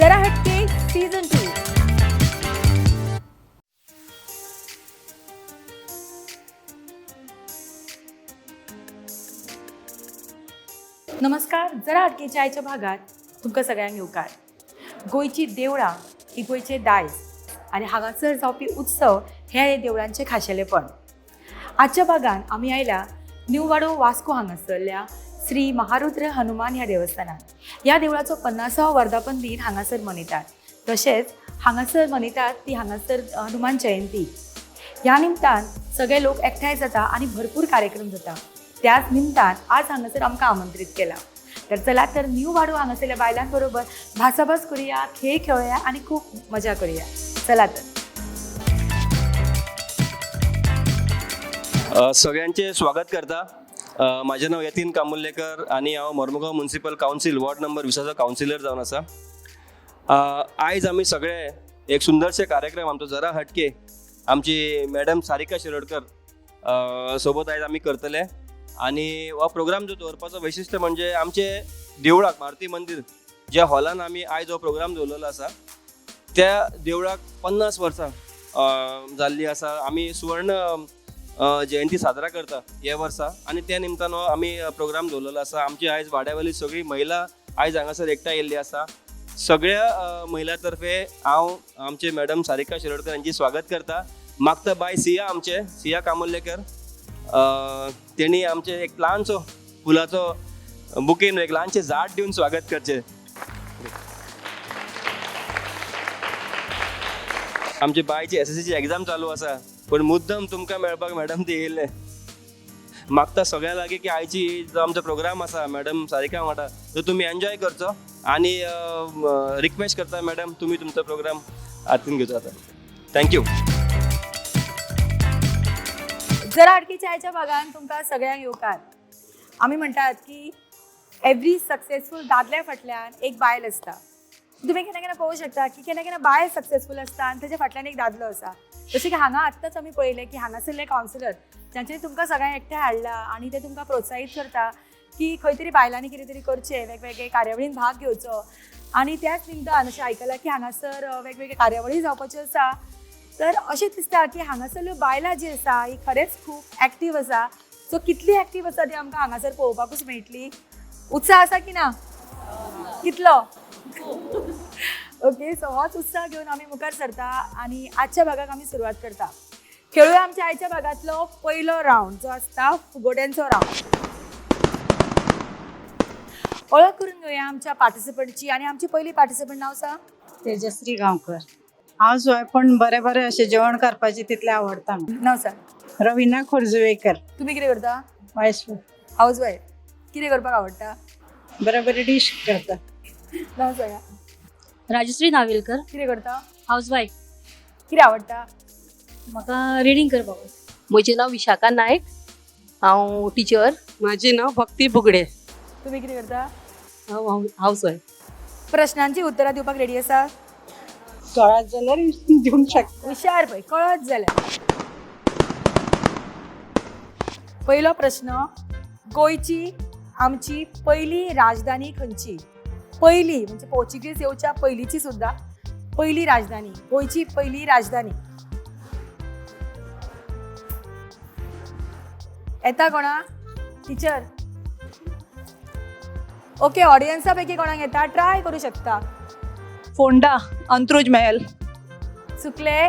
जरा हटके सीझन 2. नमस्कार. जरा हटकेच्या आयच्या भागात तुमकां सगळ्यांक येवकार. गोंयची देवळां ही गोंयचे दायज आनी हांगासर जावपी उत्सव हे देवळांचे खाशेलेपण. आजच्या भागान आमी आयल्या न्यू वाडो वास्को हांगासरल्या श्री महारुद्र हनुमान ह्या देवस्थानात. ह्या देवळाचो 50वा वर्धापन दिन हांगासर मनयतात. तशेंच हांगासर मनयतात ती हांगासर हनुमान जयंती. ह्या निमतान सगळे लोक एकठांय जाता आनी भरपूर कार्यक्रम जाता. त्याच निमतान आज हांगासर आमकां आमंत्रीत केला. तर चला तर न्यू वाडो हांगासरल्या बायलां बरोबर भासाभास करुया, खेळ खेळुया आनी खूब मजा करुया. चला तर. सगळ्यांचे स्वागत करता. माझे नाव यतीन कामुर्लेकर आणि हांव Mormugao municipal council ward number 20 councillor जावन आसा. आयज आमी सगळे एक सुंदरशे कार्यक्रम आमचो जरा हटके आमची मॅडम सारिका शिरोडकर सोबत आयज आमी करतले. आणि हो प्रोग्राम जो दवरपाचो वैशिश्ट्य म्हणजे आमचे देवळाक मारुती मंदिर ज्या हॉलान आमी आयज हो प्रोग्राम दवरलेलो आसा त्या देवळाक 50 वर्सां जाल्ली आसा. आमी सुवर्ण जयंती साजरा करता ह्या वर्सा आनी त्या निमतान आमी प्रोग्राम दवरलेलो आसा. आमची आयज वाड्यावयली सगळी महिला आयज हांगासर एकठांय येयल्ली आसा. सगळ्या महिला तर्फे हांव आमचे मॅडम सारिका शिरोडकर यांची स्वागत करता. मागता बाय सिया आमचे सिया कामुर्लेकर तेणी आमचे एक ल्हानसो फुलाचो बुकेन एक ल्हानशें झाड दिवन स्वागत करचे. आमचे बायची SSCची एग्जाम चालू आसा पण मुद्दम तुमकां मेळपाक मॅडम ती येयल्ले. मागता सगळ्या लागीं की आयची जो आमचो प्रोग्राम आसा मॅडम सारिका वांगडा तो तुमी एन्जॉय करचो आनी रिक्वेस्ट करता मॅडम तुमी तुमचो प्रोग्राम हातीन घेवचो आता. थँक्यू. जरा हटकेच्या आयच्या भागान तुमकां सगळ्यांक येवकार. आमी म्हणटात की एवरी सक्सेसफूल दादल्या फाटल्यान एक बायल आसता. तुम्ही केन्ना केन्ना पळोवंक शकता की केन्ना केन्ना बायल सक्सेसफूल आसता आनी तेच्या फाटल्यान एक दादलो आसा. जशें की हांगा आत्ताच आमी पळयलें की हांगासरले कावन्सिलर जांचे तुमकां सगळ्यांक एकठांय हाडला आनी ते तुमकां प्रोत्साहीत करता की खंय तरी बायलांनी कितें तरी करचें, वेगवेगळे कार्यावळींत भाग घेवचो. आनी त्याच निमतान अशें आयकलां की हांगासर वेगवेगळे कार्यावळी जावपाच्यो आसा. तर अशें दिसता की हांगासरल्यो बायलां जी आसा ही खरेंच खूब एक्टीव आसा. सो कितली एक्टीव आसा ती आमकां हांगासर पळोवपाकूच मेळटली. उत्साह आसा की ना? कितलो? ओके. सो होच उत्साह घेवन आमी मुखार सरता आनी आजच्या भागाक आमी सुरवात करता. खेळूया आमच्या आयच्या भागांतलो पयलो रावंड जो आसता फुगोड्यांचो रावंड. ओळख करून घेवया आमच्या पार्टिसिपंटची. आनी आमची पयली पार्टिसिपंट नांव आसा तेजश्री गांवकर. हांव सोय पण बरें बरें अशें जेवण करपाचें तितलें आवडटा. नांव सांग. रविना खोर्जुवेकर. तुमी कितें करता? वायफ. House wife. कितें करपाक आवडटा? बरें बरें डिश करता. नांव सांगा. राजश्री नावेलकर. कितें करता? हाऊसवाईफ. कितें आवडटा? म्हाका रिडींग करपाक. म्हजें नांव विशाखा नायक. हांव टिचर. माझे नाव भक्ती बुगडे. तुमी कितें करता? हांव हाऊसवाईफ. प्रश्नांची उतरां दिवपाक रेडी आसा? कळत जाल्यार दिवंक शकता. हुशार पळय, कळत जाल्यार. पयलो प्रश्न. गोंयची आमची पयली राजधानी खंयची? पयली म्हणजे पोर्चुगीज येवच्या पयलीची सुद्धा पयली राजधानी. गोंयची पयली राजधानी येता कोणा? टिचर. ओके. ऑडियन्सा पैकी कोणाक येता? ट्राय करू शकता. फोंडा. अंत्रुज महल. चुकले.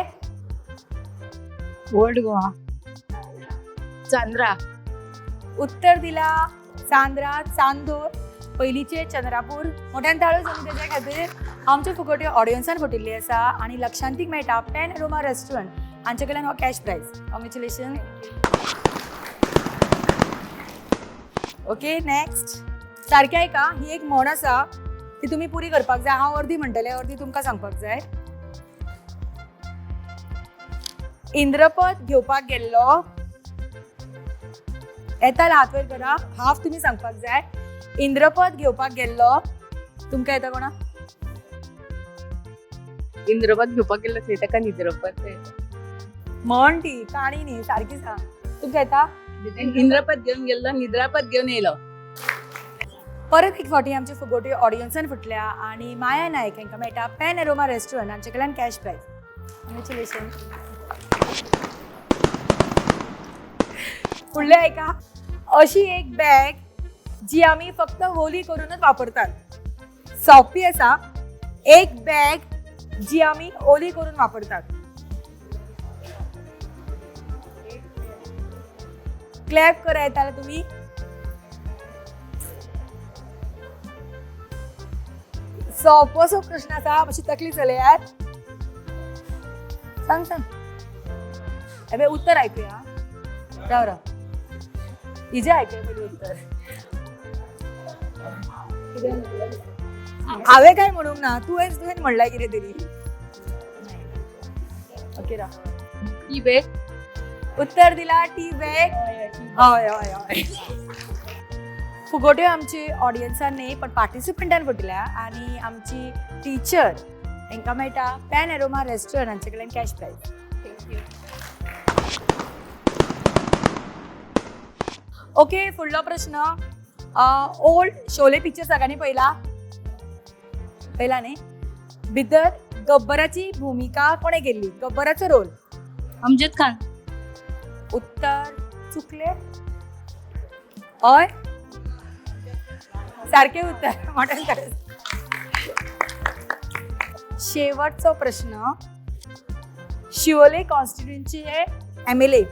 ओल्ड गोवा. चांद्रा. उत्तर दिला चांद्रा, चांदोर. पयलीचे चंद्रापूर. मोठ्यान ताळो जावन तेच्या खातीर आमच्यो फुकट्यो ऑडियन्सान फटिल्ली आसा. आनी लक्षांतीक मेळटा पेन अरोमा रेस्टॉरंट हांचे कडल्यान हो cash prize. Congratulation. Okay. Next. सारकें आयका. ही एक म्हण आसा ती तुमी पुरी करपाक जाय. हांव अर्दी म्हणटलें, अर्दी तुमकां सांगपाक जाय. इंद्रपद घेवपाक गेल्लो. येता हात वयर करा. हाफ तुमी सांगपाक जाय. इंद्रपद घेवपाक गेल्लो. तुमकां येता कोणा? इंद्रपद घेवपाक गेल्लो थंय ताका निद्रपद. म्हण ती काणी न्ही, सारकी सांग. तुमकां येता? इंद्रपद घेवन गेल्लो निद्रापद घेवन येयलो. परत एक फावटी आमचे फुगोटी ऑडियन्सान फुटल्या आणि माया नायक हांकां मेळटा पॅन एरोमा रेस्टॉरंट हांचे कडल्यान कॅश प्रायज. कॉंग्रेच्युलेशन. फुडले ऐका, अशी एक बॅग जी आम्ही फक्त होली करूनच वापरतात. सोपी आसा, एक बॅग जी आम्ही होली करून वापरतात. क्लॅप करा येताले तुम्ही. सोपोसो प्रश्न आसा, मातशी तकली चलयात. सांग सांग. अबे उत्तर ऐकूया. राव राव, इजे ऐकूया पहिले उत्तर. हांवें काय म्हणूंक ना, तुवें म्हणलां कितें तरी. ओके राव. Tea bag. उत्तर दिला टी बॅग. हय हय हय. फुगोट्यो आमची ऑडियन्सान न्ही पण पार्टिसिपंटान फुटल्या आणि आमची टीचर हांकां मेळटा पॅन एरोमा रेस्टॉरंट हांचे कडल्यान कॅश प्रायज. ओके, फुडलो प्रश्न. ओल्ड शोले पिक्चर सगळ्यांनी पळयला न्ही? भितर गब्बराची भूमिका कोणे केल्ली? गब्बराचो रोल? अमजद खान. उत्तर चुकले. हय, सारखे उत्तर. मोठ्यान खरंच. शेवटचो प्रश्न. शिवोले कॉन्स्टिट्युएन्सीचे MLA.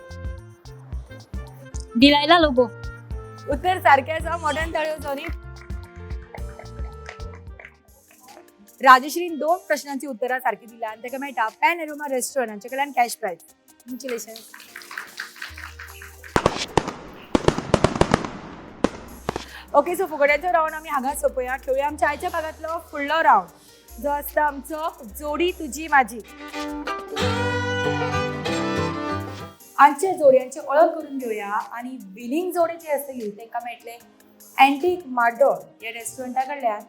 डिलायला लोबो. उत्तर सारखे आसा. मोठ्यान ताळयो सॉरी. राजश्रीन 2 प्रश्नांची उत्तरां सारखी दिल्या आणि ताका मेळटा पॅन एरोमा रेस्टॉरंट हांचे कडल्यान cash prize. Congratulation. Okay, so फुगड्याचो राऊंड आमी हांगा सोंपया. खेळुया आमच्या आयच्या भागातलो फुडलो राऊंड जो आसता आमचो जोडी तुजी माझी. आमच्या जोडयांची ओळख करून घेऊया आणि विनिंग जोडी जी आसतली तांकां मेळटले अँटीक मार्डोर या रेस्टॉरंटा कडल्यान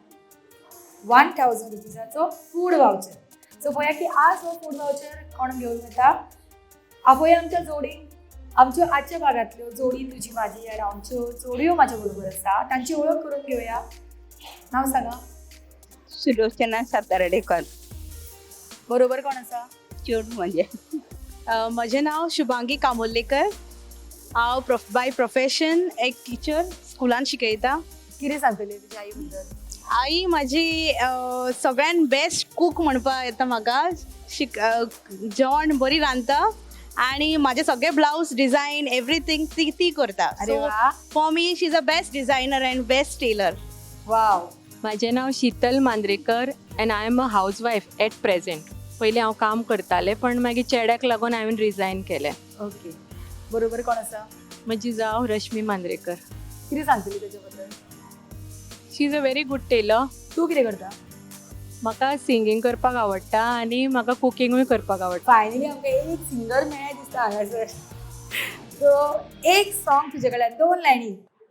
1000 रुपीजाचो फूड वाउचर. सो पळया की आज हो फूड वाउचर कोण घेऊन येता. पळया आमच्या जोडींक आमच्यो आजच्या भागातल्यो जोडी तुजी माझी या राऊंडच्यो जोडयो माझ्या बरोबर आसा. तांची ओळख करून घेऊया. नाव सांगा. सुलोचना सातार्डेकर. बरोबर कोण आसा? चेडूं म्हणजे म्हजें नांव शुभांगी कामोर्लेकर. हांव बाय प्रोफेशन एक टिचर स्कुलान शिकयता. कितें सांगतली तुज्या आई बद्दल? आई म्हाजी सगळ्यान बेस्ट कूक म्हणपा येता म्हाका. जेवण बरी रांदता आणि माझे सगळे ब्लाउज डिझायन एवरीथिंग ती करता. अरे वा. For me she is a best designer and best tailor. Wow. म्हजें नांव Sheetal Mandrekar and I am a housewife at present. पयलीं हांव काम करतालें पण मागीर चेड्याक लागून हांवें रिजायन केलें. ओके, बरोबर कोण आसा? म्हजी जाव रश्मी मांद्रेकर. कितें सांगतली तेच्या बद्दल? She is a very good tailor. तूं कितें करता? म्हाका सिंगींग करपाक आवडटा आनी म्हाका कुकिंगूय करपाक आवडटा. फायनली आमकां एक सिंगर मेळ्ळें दिसता हांगासर. सो एक सॉंग तुजे कडल्यान 2 लायनी.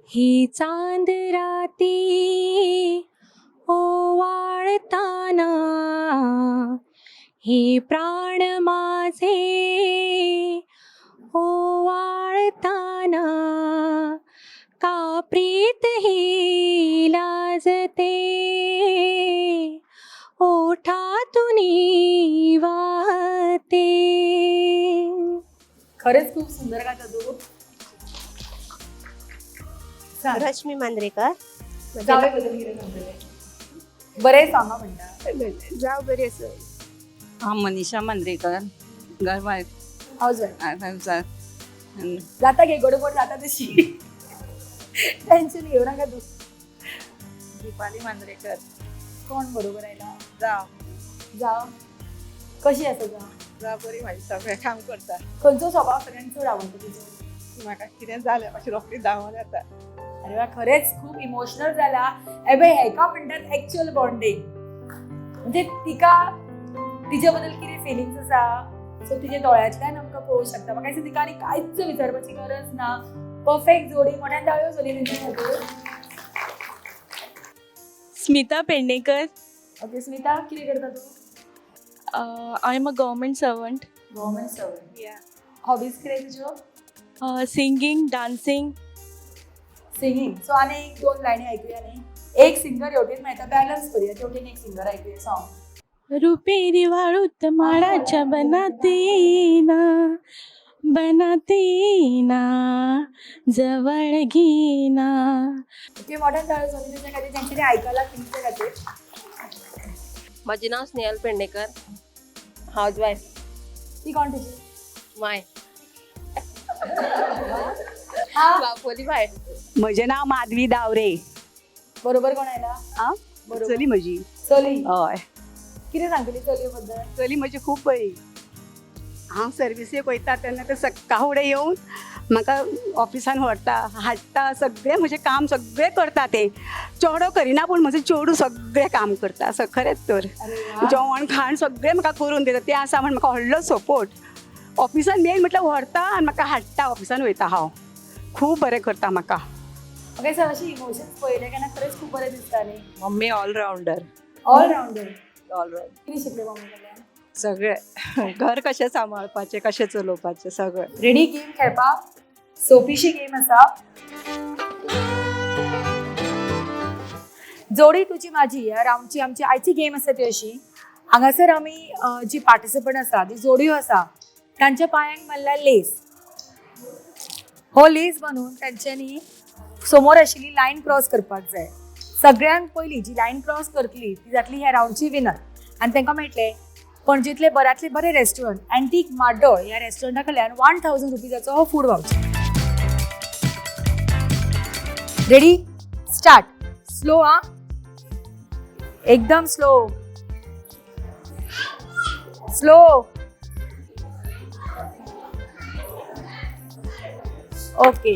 ही चांद राती ओवाळताना ही प्राण माझे ओवाळताना का प्रीत ही लाजते ओठातून वाहते. खरंच खूप सुंदर गाता तू. सांग. रश्मी मांद्रेकर. जावे बद्दल कितें सांगतलें? बरें सॉंगा म्हणटा. जाव बरी आसा. हांव मनीषा मांद्रेकर. घरवाय हाऊस वायफ. आनी जाता गे गडबड जाता तशी. टेन्शन घेऊ नका तू. दिपाली मांद्रेकर. कोण बरोबर आयला? जाव कशी आसा जाव? जाव बरी म्हाजी सगळें काम करता. खंयचो स्वभाव सगळ्यांत चड आवडटा तुजो? म्हाका कितें जालें मातशी रोखडी धांवून येता. अरे वा, खरेच खूप इमोशनल जाला. एबे हेका म्हणटात एक्चुअल बॉन्डिंग. म्हणजे तिका तिच्या बद्दल कितें फिलिंग्स आसा सो तिच्या दोळ्यांतल्यान आमकां पळोवंक शकता. म्हाका दिसता तिका आनी कांयच विचारपाची गरज ना. परफेक्ट जोडी. मोठ्यान ताळयो जोडी तेंच्या खातीर. स्मिता पेडणेकर. ओके, स्मिता कितें करता तू? I am a government servant. Government servant. Hobbies कितें तुज्यो? Singing, dancing. सिंगींग. सो आनी 2 लायनी ऐकूया न्ही. एक सिंगर हेवटेन मेळटा बॅलन्स करूया तेवटेन एक सिंगर ऐकूया सॉंग. रुपेरी वाळूत माडाच्या बनातीना जवळ घेना. ओके मोठ्यान टाळ्यो जाली त्याच्या खातीर तेंच्यांनी आयकला तुमच्या खातीर. माझे नाव स्नेहल पेडणेकर, हाऊसवाईफ. ती कोण तुझी? माय हा बापोली बाय. म्हजें नाव माधवी दावरे. बरोबर कोण आयला? आं बरोबर. चली म्हजी. चली. हय कितें सांगतली चलये बद्दल? चली म्हजी खूब बरी. हांव सर्विसेक वयता तेन्ना ते सकाळ फुडें येवन म्हाका ऑफिसान व्हरता, हाडटा, सगळें म्हजें काम सगळें करता. ते चेडो करिना पूण म्हजो चेडूं सगळें काम करता. खरेंच तर जेवण खाण सगळें म्हाका करून दिता. ते आसा म्हण म्हाका व्हडलो सपोर्ट. ऑफिसान मेन म्हटल्यार व्हरता आनी म्हाका हाडटा. ऑफिसान वयता हांव. खूब बरें करता म्हाका. ओके सर अशी इमोशन्स पळयले केन्ना खरेंच खूब बरें दिसताली. Mummy all-rounder. ऑलरावंडर. ऑलरावंडर कितें शिकले मम्मी कडल्यान? सगळें घर कशें सांबाळपाचें, कशें चलोवपाचें सगळें. रेडी गेम खेळपाक? सोपीशी गेम आसा. जोडी तुजी माझी ह्या रावंडची आमची आयची गेम आसा ती अशी. हांगासर आमी जी पार्टिसिपंट आसा ती जोड्यो आसा तांच्या पांयांक मारल्यार लेस. हो लेस बांदून तांच्यांनी समोर आशिल्ली लायन क्रॉस करपाक जाय. सगळ्यांत पयली जी लायन क्रॉस करतली ती जातली ह्या रावंडची विनर. आनी तांकां मेळटले पणजेंतले बऱ्यांतले बरे रेस्टॉरंट एंटीक माड्डोळ ह्या रेस्टॉरंटा कडल्यान 1000 रुपीजाचो हो food voucher. Ready start. Slow आ एकदम स्लो स्लो. ओके.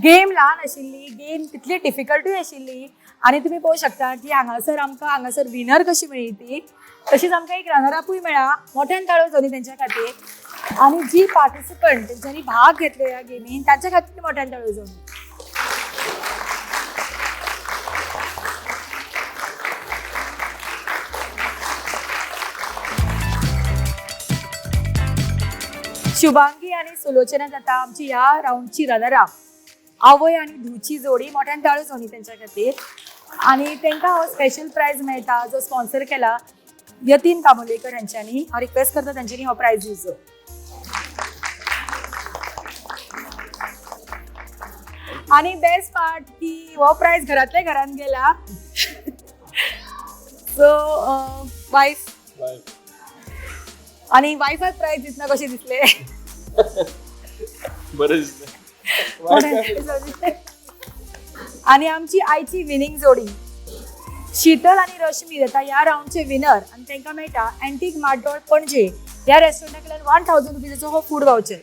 गेम ल्हान आशिल्ली, गेम तितली डिफिकल्टूय आशिल्ली आनी तुमी पळोवंक शकता की हांगासर विनर कशी मेळ्ळी ती. तशीच आमकां एक रनर अपूय मेळ्ळा. मोठ्यान ताळयो जाली तेंच्या खातीर. आनी जी पार्टिसिपंट तेंच्यांनी भाग घेतलो ह्या गेमीन तांच्या खातीर मोठ्यान ताळयो जाली. शुभांगी आणि सुलोचना जाता आमची ह्या राऊंडची रनर अप. आवय आणि धूची जोडी मोठ्यान ताळ्यो जाली तेंच्या खातीर. आनी तांकां हो स्पेशल प्रायज मेळटा जो स्पॉन्सर केला यतीन कामोलेकर हांच्यांनी. हांव रिक्वेस्ट करता तांच्यांनी हो प्रायज दिवचो. आनी बेस्ट पार्ट की हो प्रायज घरांतल्या घरान गेला. सो वायफ आणि वायफाय प्राइज दिसना कशें दिसले? बरें दिसलें. आणि आमची आयची विनिंग जोडी शीतल आणि रश्मी जाता ह्या राऊंडचे विनर. आणि तांकां मेळटा एंटीक माड्डोळ पणजे ह्या रेस्टॉरंटा कडल्यान 1000 रुपीजाचो हो फूड वावचर.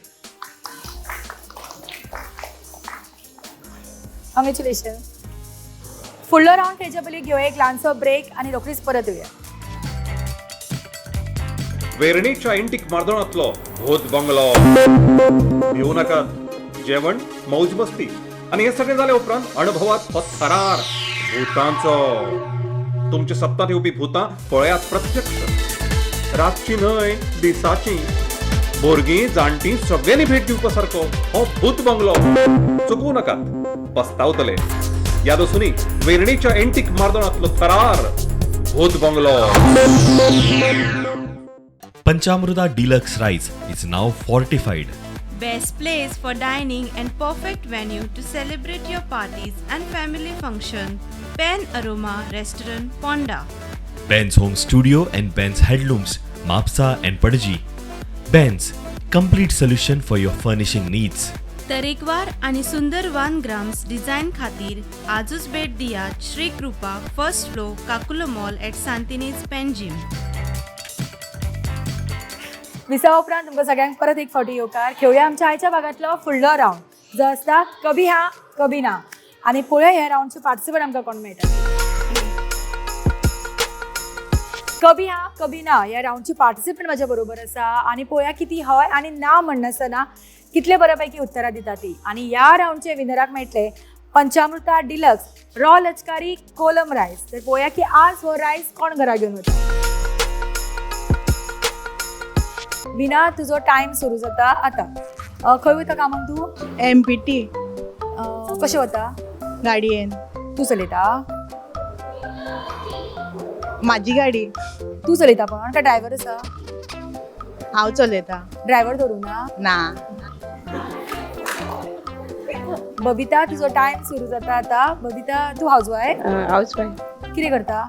कॉंग्रॅच्युलेशन. फुडलो राऊंड खेळचे पयलीं घेवया एक ल्हानसो ब्रेक आणि रोखडीच परत येवया. वेरणीच्या एंटीक मार्दोळांतलो भूत बंगलो. भिवू नाकात. जेवण मौज मस्ती आणि हे सगळें जाले उपरांत अणभवात हो थरार भूतांचो. तुमच्या सप्तांत येवपी भूतां पळयात प्रत्यक्ष. रातची न्हय दिसाची. भुरगीं जाणटीं सगळ्यांनी भेट दिवपा सारको हो भूत बंगलो. चुकवू नाकात. पस्तावतले. याद आसूनी वेरणीच्या एंटीक मार्दोळांतलो थरार भूत bungalow. Panchamruta Deluxe Rice is now fortified. Best place for dining and perfect venue to celebrate your parties and family function. Pen Aroma Restaurant, Ponda. Ben's Home Studio and Ben's Headlooms, Mapsa and Padaji. Ben's, complete solution for your furnishing needs. तरेकवार आणि सुंदर 1 grams design खातीर आजूच भेट दियात Shri Kripa first floor Caculo mall at Santinez Panjim. विसा उपरांत तुमकां सगळ्यांक परत एक फावटी येवकार. खेळुया आमच्या आयच्या भागांतलो फुडलो राऊंड जो आसता कभी हा कभी ना. आनी पळोवया ह्या राऊंडचे पार्टिसिपंट आमकां कोण मेळटा. कभी हा कभी ना ह्या राऊंडची पार्टिसिपंट म्हाज्या बरोबर आसा. आनी पळोवया की ती हय आनी ना म्हणनासतना कितले बऱ्यापैकी उत्तरां दिता ती. आनी ह्या राऊंडचे विनराक मेळटले पंचामृता डिलक्स रॉ लचकारी कोलम रायस. तर पळोवया की आज हो रायस कोण घरा घेवन वता. विना तुझो टाइम सुरू जाता आता. खंय वता कामाक तूं? MPT. कशें वता? गाडयेन. तूं चलयता? म्हाजी गाडी. तूं चलयता पण काय ड्रायव्हर आसा? हांव चलयता. ड्रायव्हर धरूं ना? ना. बबिता तुजो टायम सुरू जाता आतां. बबिता तूं हाऊसवायफ? हाऊसवाईफ कितें करता?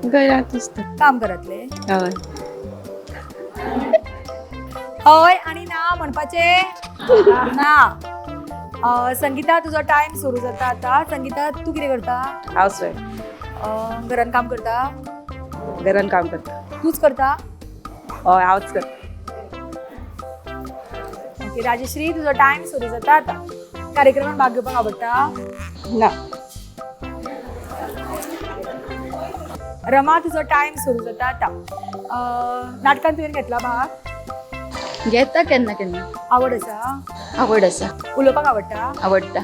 घरात असता. काम करातले? हय. हय आणि ना म्हणपाचे ना. संगीता तुजो टायम सुरू जाता आतां. संगीता तूं कितें करता? हाऊसवाईफ. घरान काम करता? घरान काम करता. तूच करता? हय हांवच करता. ओके. राजश्री तुजो टायम सुरू जाता आतां. कार्यक्रमात भाग घेवपाक आवडटा? ना. रमा तुजो टायम सुरू जाता आतां. नाटकांत तुवें घेतला भाग? घेता केन्ना केन्ना. आवड आसा? आवड आसा. उलोवपाक आवडटा? आवडटा.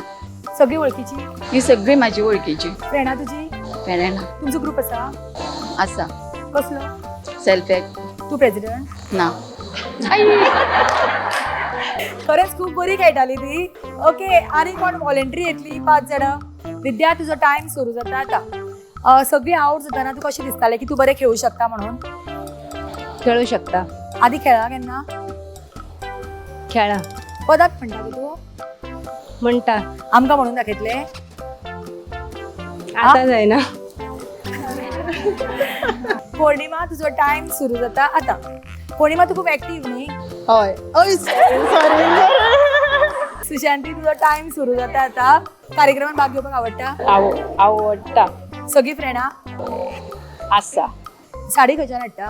सगळी वळखीची? ही सगळी म्हाजी वळखीची. फ्रेंडां तुजी? फ्रेंडां तुमचो ग्रुप आसा? आसा. कसलो? Self help. तूं प्रेसिडेंट? ना. खरेंच खूप बरी खेळटाली ती. ओके. आनी कोण व्हॉलेंटरी येतली? 5 जाणां. विद्या तुजो टायम सुरू जाता आतां. सगळी आवड जाताना तुका अशें दिसतालें की तूं बरें खेळूं शकता म्हणून? खेळू शकता. आदी खेळ्ळा केन्ना? खेळा. पदार्थ म्हणटा गे तूं? म्हणटा. आमकां म्हणून दाखयतले? आतां जायना. पौर्णिमा तुजो टायम सुरू जाता आतां. पौर्णिमा तूं खूब एक्टीव न्ही? हय. ओय सॉरी. सुशांती तुजो टायम सुरू जाता आतां. कार्यक्रमात भाग घेवपाक आवडटा? आवडटा. सगळी फ्रेंडां? आसा. साडी खंयच्यान हाडटा?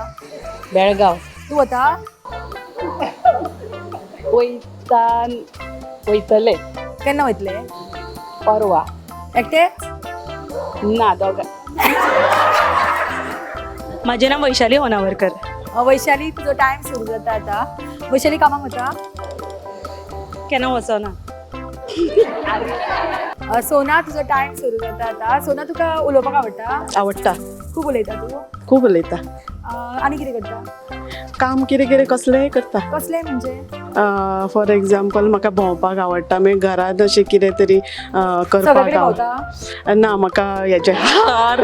बेळगांव. तूं वता? वयतले. केन्ना वयतले? परवा. एकटेच? ना दोगां. माझे नाव वैशाली होनावरकर. वैशाली तुजो टायम सुरू जाता आतां. वैशाली कामाक वता? केन्ना वचना. सोना तुजो टायम सुरू जाता आतां. सोना तुका उलोवपाक आवडटा? आवडटा. खूब उलयता तूं? खूब उलयता. आनी कितें करता? काम कितें कितें कसलेंय करता. कसलें म्हणजे? फॉर एग्जाम्पल म्हाका भोंवपाक आवडटा. मागीर घरांत अशें कितें तरी सगळे करपाक कडेन भोंवता? ना म्हाका हेचे हार.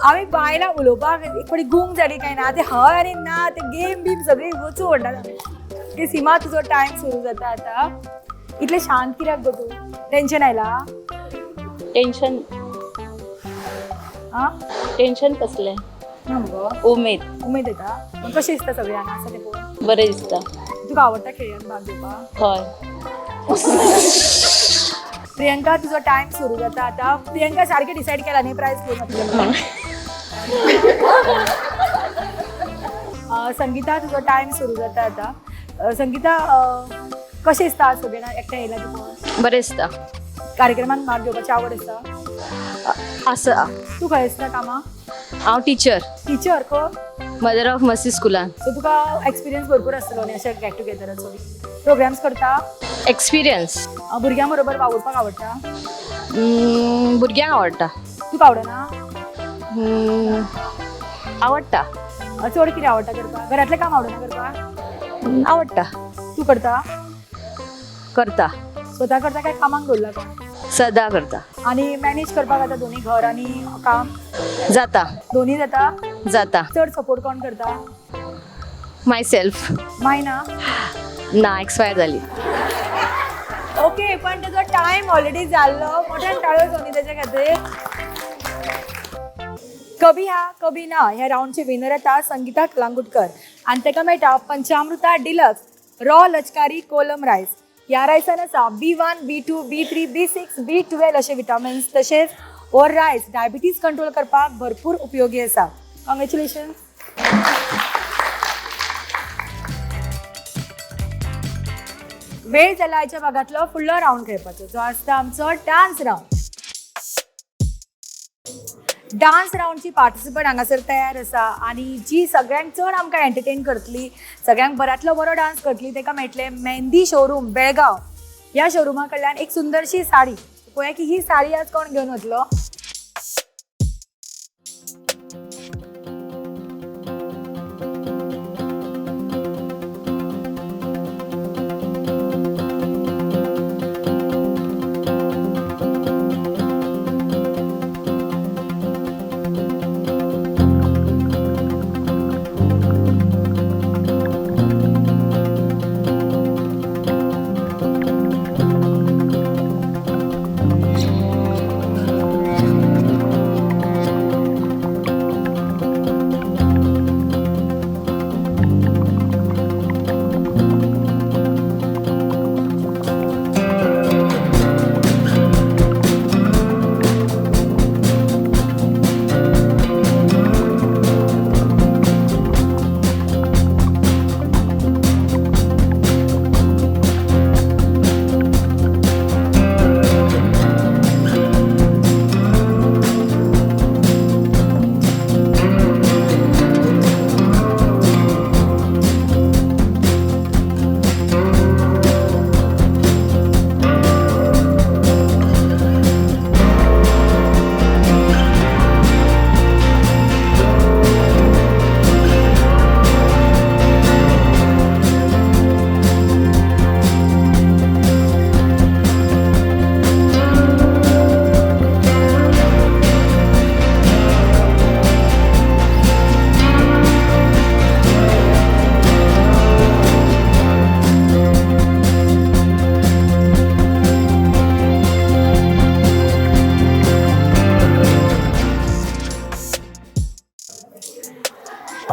आमी बायलां उलोवपाक एक फावटी गूंग जाली काय ना ते हय आनी ना ते गेम बीम सगळी वचूं म्हणटा. ती सीमा तुजो टायम सुरू जाता आतां. इतलें शांत कित्याक गो तूं? टेन्शन आयला? टेन्शन. टेन्शन कसलें? ना मगो. उमेद. उमेद येता? पूण कशें दिसता सगळें हांगा आसा तें पळोवन? बरें दिसता. तुका आवडटा खेळांत भाग घेवपाक? हय. प्रियंका तुजो टायम सुरू जाता आतां. प्रियंका सारकें डिसायड केला न्ही प्रायज घेवन वतलें. संगीता तुजो टायम सुरू जाता आतां. संगीता कशें दिसता सगळें जाणां एकठांय येयला ती पळोवन? बरें दिसता. कार्यक्रमांत भाग घेवपाची आवड आसा? आसा. तूं खंय आसता कामां? हांव टिचर. टिचर खंय? मदर ऑफ मसी स्कुलान. सो तुका एक्सपिरियन्स भरपूर आसतलो न्ही अशें गेट टुगेदराचो? प्रोग्राम्स करता? एक्सपिरियन्स. भुरग्यां बरोबर वावुरपाक आवडटा? भुरग्यांक आवडटा. तुका आवडना? आवडटा. चड कितें आवडटा करपाक? घरांतलें काम आवडना करपाक? आवडटा. तूं करता? करता. स्वता करता काय कामाक दवरला कोण? सदां करता. आनी मॅनेज करपाक जाता दोनी घर आनी काम? जाता. दोनी जाता? जाता. चड सपोर्ट कोण करता? माय सेल्फ. मायना? ना एक्सपायर जाली. ओके. पण तेजो टायम ऑलरेडी जाल्लो. मोठ्यान टाळ्यो सोनी तेच्या खातीर. कभी हा कभी ना ह्या राऊंडचे विनर येता संगीता कलांगुटकर आनी ताका मेळटा पंचामृता डिलक्स रॉ लचकारी कोलम रायस. ह्या रायसान आसा B1, B2, B3, B6, B12 अशे विटामिन्स. तशेंच हो रायस डायबिटीज कंट्रोल करपाक भरपूर उपयोगी आसा. कॉंग्रॅच्युलेशन. वेळ जाला आयच्या भागांतलो फुडलो राऊंड खेळपाचो जो आसता आमचो डान्स राऊंड. डान्स राऊंडची पार्टिसिपंट हांगासर तयार आसा आनी जी सगळ्यांक चड आमकां एंटरटेन करतली, सगळ्यांक बऱ्यांतलो बरो डान्स करतली ताका मेळटले मेहंदी शोरूम बेळगांव. ह्या शोरूमा कडल्यान एक सुंदरशी साडी. पळया की ही साडी आज कोण घेवन वतलो.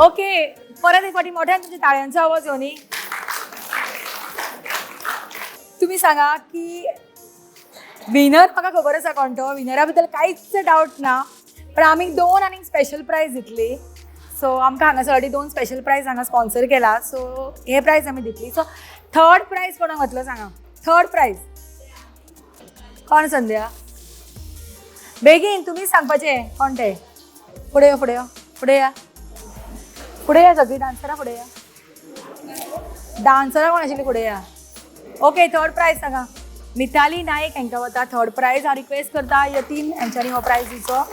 ओके, परत एक फाटी मोठ्यान तुमच्या टाळ्यांचो आवाज येवनी. तुम्ही सांगा की विनर म्हाका खबर आसा कोण तो, विनरा बद्दल कांयच डावट ना, पण आमी 2 आनीक स्पेशल प्रायज दितली. सो आमकां हांगासर ऑलरेडी 2 स्पेशल प्रायज हांगा स्पॉन्सर केला, सो हे प्रायज आमी दितली. सो 3rd प्रायज कोणाक वतलो सांगा. 3rd प्रायज कोण संध्या? बेगीन तुम्ही सांगपाचें कोण ते. फुडें यो, फुडें यो, फुडें या, फुडें या, सगळीं डान्सरां फुडें या. डान्सरां कोण आशिल्लीं फुडें या. ओके, 3rd प्रायज सांगा. मिताली नायक हांकां वता 3rd प्रायज. हांव रिक्वेस्ट करता यतीन हांच्यांनी हो प्रायज दिवचो.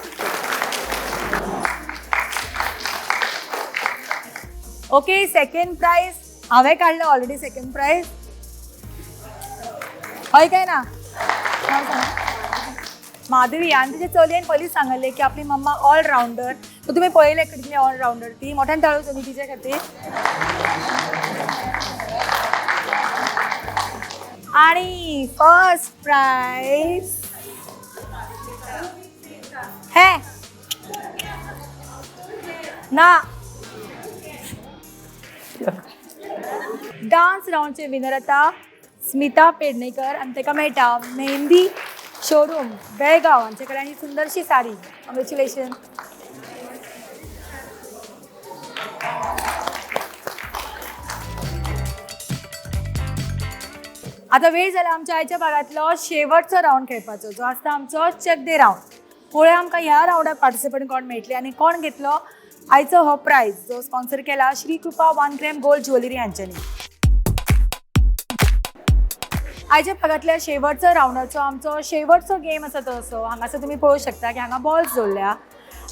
ओके, 2nd प्रायज हांवें काडलो ऑलरेडी 2nd प्रायज. हय काय ना? माधवी आणि तिचे चलयेन पयलींच सांगले की आपली मम्मा ऑलराउंडर. सो तुमी पळयले कितली ऑलराउंडर ती. मोठ्यान ताळो तुमी तिचे खातीर. आणि 1st प्राइज हे ना डान्स राउंडचे विनर आता स्मिता पेडणेकर आणि ताका मेळटा मेहंदी शोरूम बेळगांव हांचे कडेन ही सुंदरशी साडी. कॉंग्रॅच्युलेशन. आता वेळ जाला आमच्या आयच्या भागातलो शेवटचो राउंड खेळपाचो, जो आसता आमचो चेक दे राउंड. पळोवया आमकां ह्या राउंडाक पार्टिसिपंट कोण मेळटले आनी कोण घेतलो आयचो हो प्रायज, जो स्पॉन्सर केला श्री कृपा 1 ग्रॅम गोल्ड ज्वेलरी हांच्यांनी. आयच्या भागातल्या शेवटचो राउंडाचो आमचो शेवटचो गेम आसा तो असो. हांगासर तुमी पळोवंक शकता की हांगा बॉल्स दवरल्या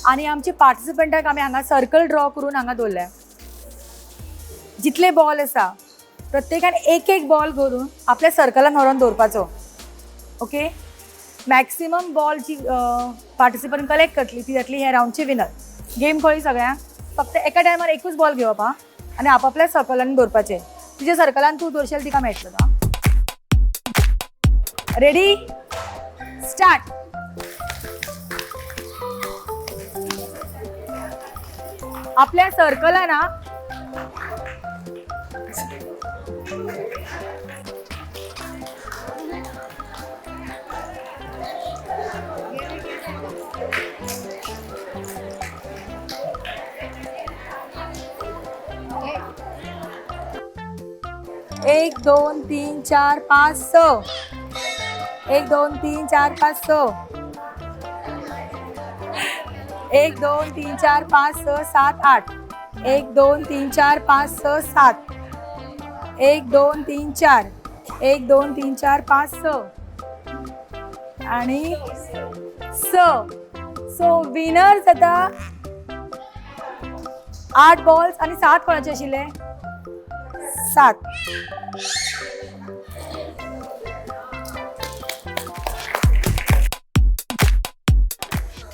आनी आमचे पार्टिसिपंटाक आमी हांगा सर्कल ड्रॉ करून हांगा दवरल्या. जितले बॉल आसा प्रत्येकान एक बॉल करून आपल्या सर्कलान व्हरून दवरपाचो. ओके, मॅक्सिमम बॉल जी पार्टिसिपंट कलेक्ट करतली ती जातली हे राउंडची विनर. गेम कळ्ळी सगळ्यांक. फक्त एका टायमार एकूच बॉल घेवप आनी आपापल्या सर्कलान दवरपाचें. तुज्या सर्कलान तूं दवरशील तिका मेळटलो. Ready, start. आपल्या सर्कलान 1 2 3 4 5 6. 1 2 3 4 5 6. 1 2 3 4 5 6 7 8. 1 2 3 4 5 6 7. 1 2 3 4. 1 2 3 4 5 6 आणि 6. सो विनर जाता 8 बॉल्स आणि 7 कोणाचे आशिल्ले? 7.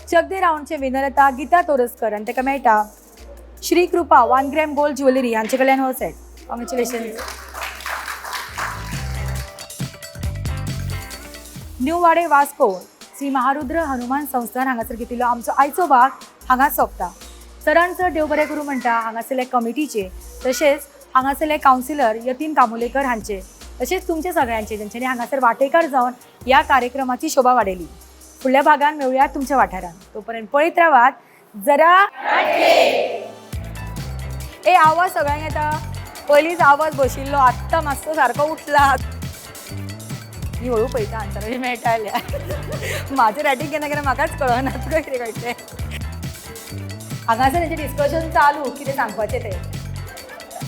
चक दे राउंडचे विनर आता गीता तोरसकर आणि ताका मेळटा श्री कृपा 1 ग्रॅम गोल्ड ज्वेलरी हांचे कडल्यान हो सेट. कॉंग्रॅच्युलेशन. न्यू वाडे वास्को श्री महारुद्र हनुमान संस्थान हांगासर घेतिल्लो आमचो आयचो भाग हांगा सोंपता. चडांत चड देव बरें करूं म्हणटा हांगासरले कमिटीचे, तशेंच हांगासरले कावन्सिलर यतीन कामोलेकर हांचे, तशेंच तुमचे सगळ्यांचे ज्यांच्यांनी हांगासर वांटेकार जावन ह्या कार्यक्रमाची शोभा वाडयली. फुडल्या भागान मेळुया तुमच्या वाठारान. तोपर्यंत पळयत रावात जरा. ए आवाज सगळ्यांक येता? पयलींच आवाज बशिल्लो, आत्तां मातसो सारको उठला. ही हळू पळयता आन्सर मेळटाल्या. म्हाजें रॅटिंग केन्ना केन्ना म्हाकाच कळना तुका कितें कळटलें. हांगासर हेचें डिस्कशन चालू कितें सांगपाचें तें.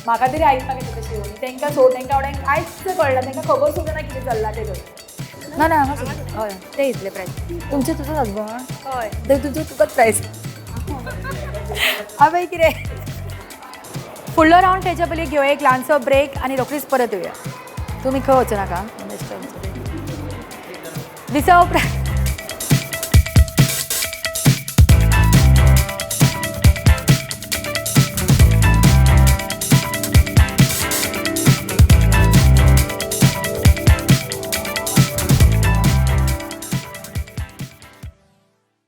म्हाका तरी आयकपाक येता तशी येवन तांकां वाड्यांक कांयच कळना, तांकां खबर सुद्दां ना कितें चल्लां तें. ना ना हय ते इतले प्रायस. तुमचें तुजो हजबंड? हय. तर तुकाच प्रायस. हांवें कितें फुडलो राउंड तेच्या पयलीं घेवया एक ल्हानसो ब्रेक आनी रोखडीच परत येवया. तुमी खंय वचूं नाका. दिसा उपरांत